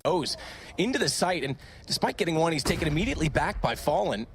goes into the site, and despite getting one, he's taken immediately back by Fallen.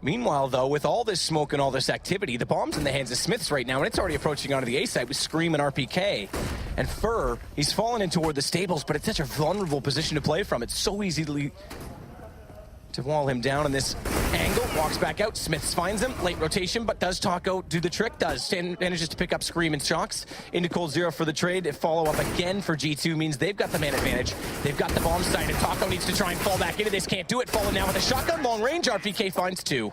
Meanwhile, though, with all this smoke and all this activity, the bomb's in the hands of Smiths right now, and it's already approaching onto the A site with Scream and RPK. And Fur, he's fallen in toward the stables, but it's such a vulnerable position to play from. It's so easy to wall him down in this angle. Walks back out. Smiths finds him. Late rotation, but does Taco do the trick? Does. Manages to pick up Scream and Shocks. Into Cold Zero for the trade. Follow up again for G2 means they've got the man advantage. They've got the bomb site, and Taco needs to try and fall back into this. Can't do it. Fallen now with a shotgun. Long range. RPK finds 2.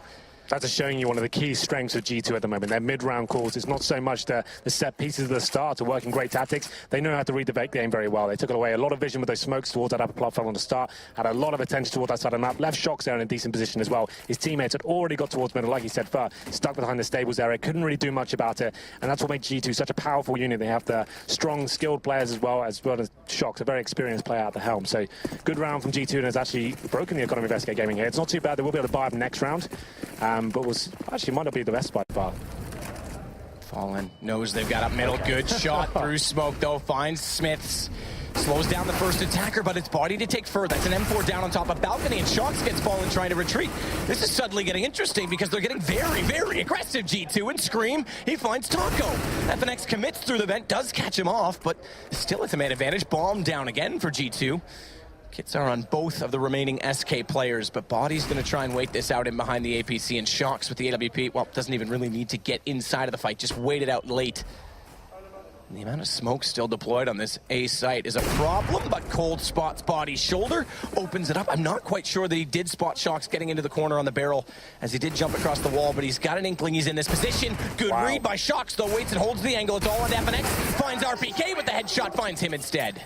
That's showing you one of the key strengths of G2 at the moment. Their mid-round calls, it's not so much the set pieces at the start to working great tactics. They know how to read the game very well. They took away a lot of vision with those smokes towards that upper platform on the start, had a lot of attention towards that side of the map, left Shocks there in a decent position as well. His teammates had already got towards middle, like he said, Fur, stuck behind the stables area, couldn't really do much about it, and that's what makes G2 such a powerful unit. They have the strong, skilled players as well as Shocks, a very experienced player at the helm. So good round from G2, and has actually broken the economy of SK Gaming here. It's not too bad. They will be able to buy up next round, but was actually might not be the best by far. Fallen knows they've got up middle. Good shot through smoke, though. Finds Smiths. Slows down the first attacker, but it's body to take further. That's an M4 down on top of balcony, and Shocks gets Fallen trying to retreat. This is suddenly getting interesting because they're getting very, very aggressive. G2 and Scream. He finds Taco. FNX commits through the vent, does catch him off, but still it's a man advantage. Bomb down again for G2. Kits are on both of the remaining SK players, but Body's going to try and wait this out in behind the APC, and Shocks with the AWP, well, doesn't even really need to get inside of the fight, just wait it out late. And the amount of smoke still deployed on this A site is a problem, but Cold spots Body's shoulder, opens it up. I'm not quite sure that he did spot Shocks getting into the corner on the barrel, as he did jump across the wall, but he's got an inkling he's in this position. Good read by Shocks, though, waits and holds the angle. It's all on FNX, finds RPK with the headshot, finds him instead.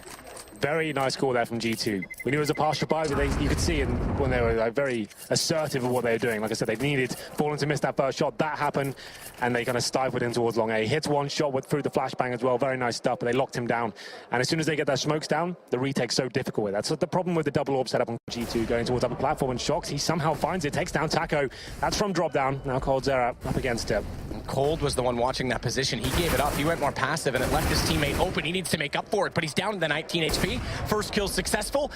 Very nice call there from G2. We knew it was a partial buy, but you could see when they were very assertive of what they were doing. Like I said, they needed Fallen to miss that first shot. That happened, and they kind of stifled him towards long A. He hits one shot through the flashbang as well. Very nice stuff, but they locked him down. And as soon as they get their smokes down, the retake's so difficult with that. So the problem with the double orb setup on G2 going towards upper platform and Shocks, he somehow finds it, takes down Taco. That's from drop down. Now Cold Zera up against him. Cold was the one watching that position. He gave it up. He went more passive, and it left his teammate open. He needs to make up for it, but he's down to the 19 HP. First kill successful.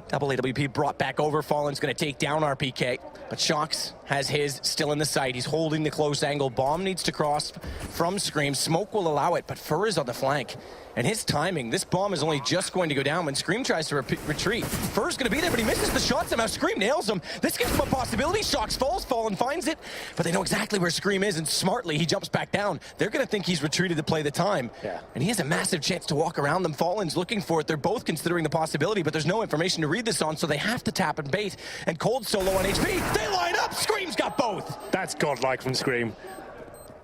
Double AWP brought back over. Fallen's going to take down RPK, but Shocks has his still in the sight. He's holding the close angle. Bomb needs to cross from Scream. Smoke will allow it, but Fur is on the flank. And his timing, this bomb is only just going to go down when Scream tries to retreat. Fur's going to be there, but he misses the shot somehow. Scream nails him. This gives him a possibility. Shocks falls, Fallen finds it, but they know exactly where Scream is, and smartly he jumps back down. They're going to think he's retreated to play the time. Yeah. And he has a massive chance to walk around them. Fallen's looking for it. They're both considering the possibility, but there's no information to read this on, so they have to tap and bait. And Cold so low on HP. They line up. Scream's got both. That's godlike from Scream.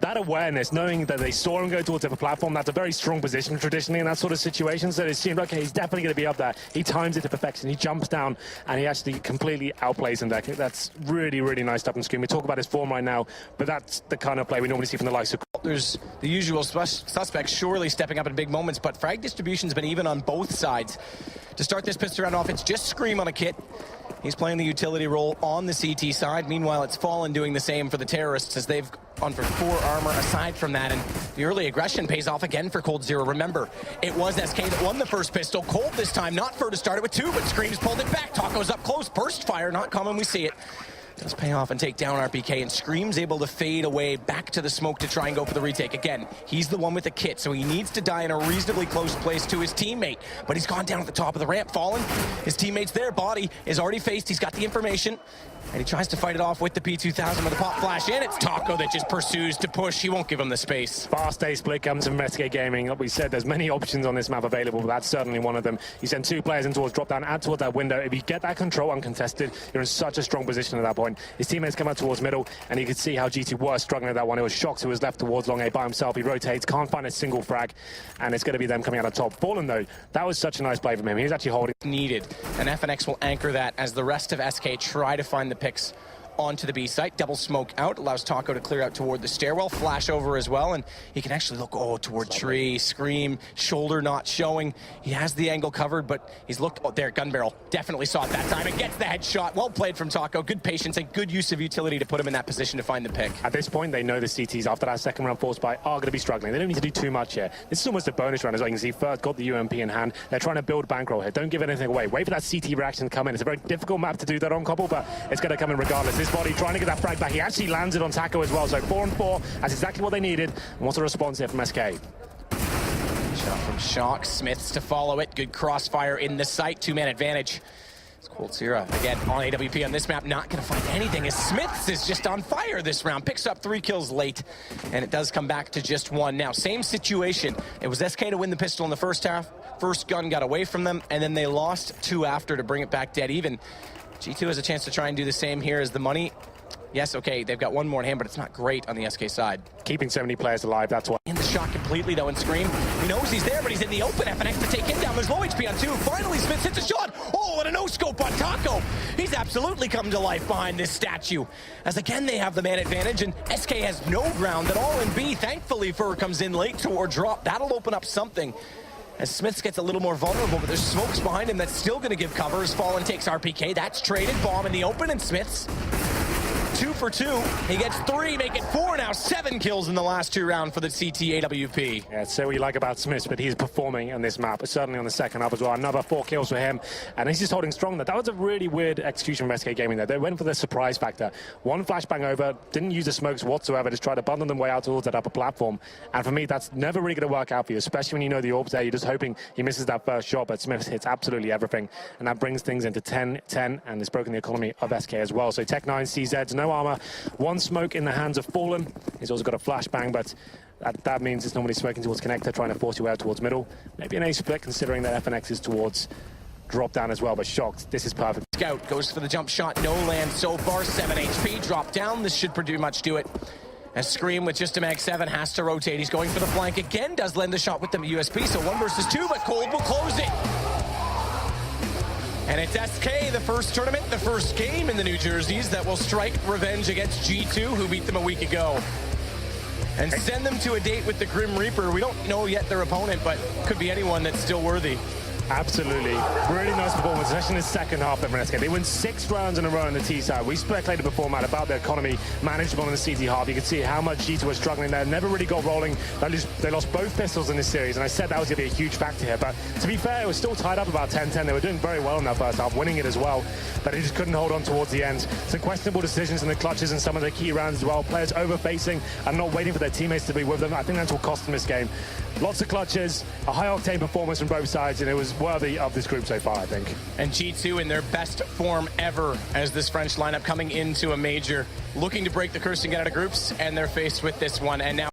That awareness, knowing that they saw him go towards the platform, that's a very strong position traditionally in that sort of situation. So it seemed, okay, he's definitely going to be up there. He times it to perfection. He jumps down, and he actually completely outplays him there. That's really, really nice stuff from Scream. We talk about his form right now, but that's the kind of play we normally see from the likes of... There's the usual suspects surely stepping up in big moments, but frag distribution's been even on both sides. To start this pistol round off, it's just Scream on a kit. He's playing the utility role on the CT side. Meanwhile, it's Fallen doing the same for the terrorists as they've gone for 4 armor aside from that. And the early aggression pays off again for Cold Zero. Remember, it was SK that won the first pistol. Cold this time, not Fur to start it with 2, but Scream's pulled it back. Taco's up close. Burst fire, not common, we see it. Does pay off and take down RPK, and Scream's able to fade away back to the smoke to try and go for the retake. Again, he's the one with the kit, so he needs to die in a reasonably close place to his teammate. But he's gone down at the top of the ramp, Fallen. His teammate's there. Body is already faced. He's got the information. And he tries to fight it off with the P2000 with a pop flash in. It's Taco that just pursues to push. He won't give him the space. Fast A split comes from SK Gaming. Like we said, there's many options on this map available, but that's certainly one of them. You send 2 players in towards drop down, add towards that window. If you get that control uncontested, you're in such a strong position at that point. His teammates come out towards middle, and you could see how G2 were struggling at that one. It was Shocks who was left towards long A by himself. He rotates, can't find a single frag, and it's going to be them coming out on top. Fallen, though, that was such a nice play from him. He was actually holding. Needed, and FNX will anchor that as the rest of SK try to find the picks onto the B site. Double smoke out, allows Taco to clear out toward the stairwell. Flash over as well, and he can actually look, toward tree, scream, shoulder not showing. He has the angle covered, but he's looked, there, gun barrel. Definitely saw it that time and gets the headshot. Well played from Taco. Good patience and good use of utility to put him in that position to find the pick. At this point, they know the CTs, after that second round force buy, are going to be struggling. They don't need to do too much here. This is almost a bonus round, as well. You can see Firth got the UMP in hand. They're trying to build bankroll here. Don't give anything away. Wait for that CT reaction to come in. It's a very difficult map to do that on Cobble, but it's going to come in regardless. This body trying to get that frag back. He actually lands it on Taco as well. So 4-on-4. That's exactly what they needed. And what's the response here from SK? Shot from Shock. Smiths to follow it. Good crossfire in the site. Two-man advantage. Coltsira again on AWP on this map, not going to find anything as Smiths is just on fire this round. Picks up 3 kills late, and it does come back to just 1. Now, same situation. It was SK to win the pistol in the first half. First gun got away from them, and then they lost 2 after to bring it back dead even. G2 has a chance to try and do the same here as the money. Yes, okay, they've got 1 more in hand, but it's not great on the SK side. Keeping so many players alive, that's why. In the shot completely, though, and Scream. He knows he's there, but he's in the open. FNX to take him down. There's low HP on 2. Finally, Smith hits a shot. Oh, and a no-scope on Taco. He's absolutely come to life behind this statue. As again, they have the man advantage, and SK has no ground at all in B. Thankfully, Fur comes in late toward drop. That'll open up something. As Smiths gets a little more vulnerable, but there's smokes behind him that's still going to give cover as Fallen takes RPK. That's traded. Bomb in the open, and Smiths 2 for 2. He gets 3, make it 4 now. 7 kills in the last 2 rounds for the CT AWP. Yeah, say what you like about Smith, but he's performing on this map, certainly on the second half as well. Another 4 kills for him, and he's just holding strong. That was a really weird execution from SK Gaming there. They went for the surprise factor. 1 flashbang over, didn't use the smokes whatsoever, just tried to bundle them way out towards that upper platform. And for me, that's never really going to work out for you, especially when you know the orb's there. You're just hoping he misses that first shot, but Smith hits absolutely everything. And that brings things into 10-10, and it's broken the economy of SK as well. So Tech 9, CZs, no armor. 1 smoke in the hands of Fallen. He's also got a flashbang, but that means it's normally smoking towards connector, trying to force you out towards middle. Maybe an A split, considering that FNX is towards drop down as well, but Shocked. This is perfect. Scout goes for the jump shot. No land so far. 7 HP. Drop down. This should pretty much do it. As Scream with just a mag 7 has to rotate. He's going for the flank again. Does lend the shot with the USP, so 1 versus 2, but Cold will close it. And it's SK, the first tournament, the first game in the New Jerseys that will strike revenge against G2, who beat them a week ago. And send them to a date with the Grim Reaper. We don't know yet their opponent, but could be anyone that's still worthy. Absolutely. Really nice performance, especially in the second half of SK. They win 6 rounds in a row on the T side. We speculated before, Matt, about their economy manageable in the CT half. You could see how much G2 was struggling there. Never really got rolling. They lost both pistols in this series, and I said that was going to be a huge factor here. But to be fair, it was still tied up about 10-10. They were doing very well in that first half, winning it as well. But they just couldn't hold on towards the end. Some questionable decisions in the clutches in some of the key rounds as well. Players over-facing and not waiting for their teammates to be with them. I think that's what cost them this game. Lots of clutches, a high-octane performance from both sides, and it was worthy of this group so far, I think. And G2 in their best form ever as this French lineup coming into a major, looking to break the curse and get out of groups, and they're faced with this one. And now